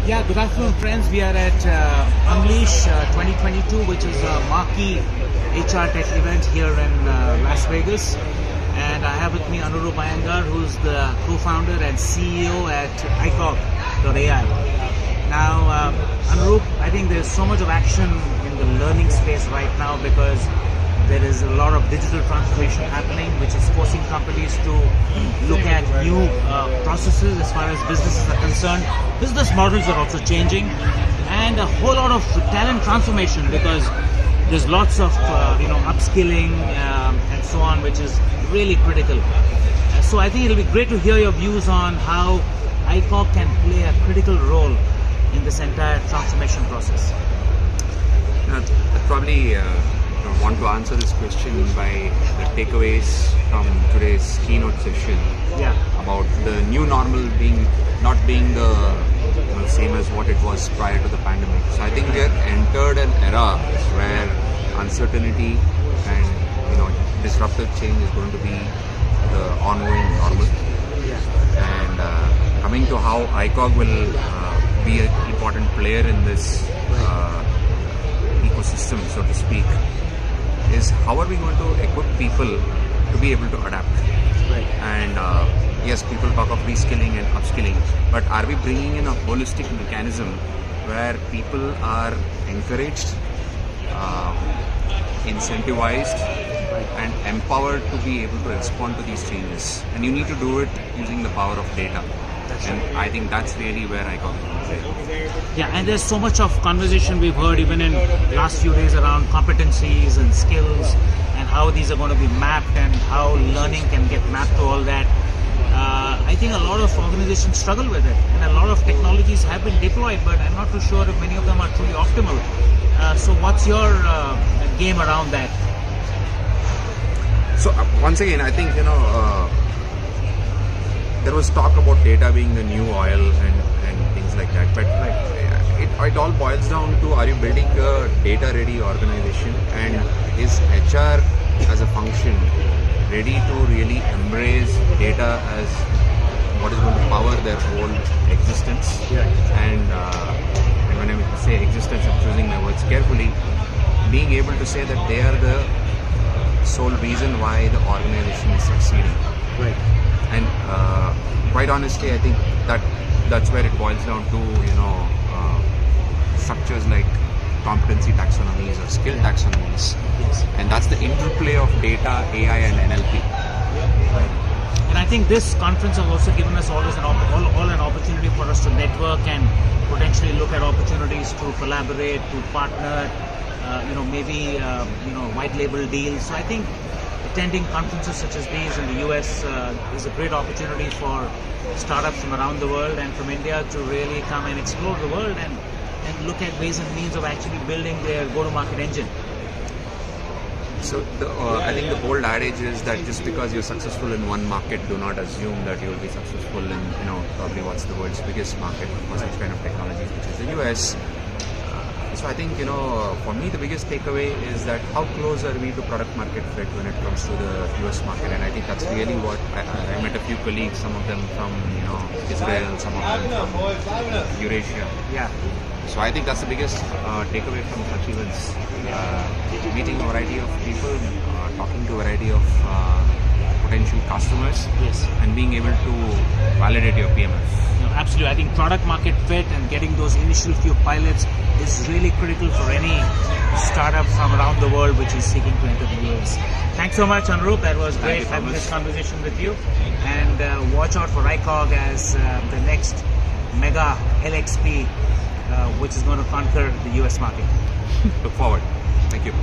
Yeah, good afternoon, friends. We are at Unleash 2022, which is a marquee HR tech event here in Las Vegas. And I have with me Anuroop Iyengar, who's the co-founder and CEO at ICOG.ai. Now, Anuroop, I think there's so much of action in the learning space right now because there is a lot of digital transformation happening, which is forcing companies to look at new processes as far as businesses are concerned. Business models are also changing, and a whole lot of talent transformation because there's lots of upskilling and so on, which is really critical. So I think it'll be great to hear your views on how ICOG can play a critical role in this entire transformation process. I'd probably want to answer this question by the takeaways from today's keynote session about the new normal not being the same as what it was prior to the pandemic. So I think we have entered an era where uncertainty and disruptive change is going to be the ongoing normal. And coming to how ICOG will be an important player in this ecosystem, so to speak, is how are we going to equip people to be able to adapt? And yes, people talk of reskilling and upskilling, but are we bringing in a holistic mechanism where people are encouraged, incentivized, and empowered to be able to respond to these changes? And you need to do it using the power of data. And I think that's really where ICOG is. Yeah, and there's so much of conversation we've heard even in last few days around competencies and skills and how these are going to be mapped and how learning can get mapped to all that. I think a lot of organizations struggle with it, and a lot of technologies have been deployed, but I'm not too sure if many of them are truly optimal. So what's your game around that? So once again, I think there was talk about data being the new oil and things like that, but it all boils down to, are you building a data-ready organization, and is HR as a function ready to really embrace data as what is going to power their whole existence? And when I say existence, I'm choosing my words carefully, being able to say that they are the sole reason why the organization is succeeding. And quite honestly, I think that's where it boils down to, structures like competency taxonomies or skill taxonomies. And that's the interplay of data, AI, and NLP. And I think this conference has also given us all an opportunity for us to network and potentially look at opportunities to collaborate, to partner, maybe white label deals. So I think attending conferences such as these in the US is a great opportunity for startups from around the world and from India to really come and explore the world and look at ways and means of actually building their go-to-market engine. So I think the bold adage is that just because you're successful in one market, do not assume that you will be successful in probably what's the world's biggest market for such kind of technologies, which is the US. So I think, for me, the biggest takeaway is that how close are we to product market fit when it comes to the US market? And I think that's really what I met a few colleagues, some of them from Israel, some of them from Eurasia. So I think that's the biggest takeaway from such events. Meeting a variety of people, talking to a variety of potential customers, and being able to validate your PMF. Absolutely. I think product market fit and getting those initial few pilots is really critical for any startup from around the world which is seeking to enter the US. Thanks so much, Anuroop. That was great having this conversation with you. And watch out for ICOG as the next mega LXP, which is going to conquer the US market. Look forward. Thank you.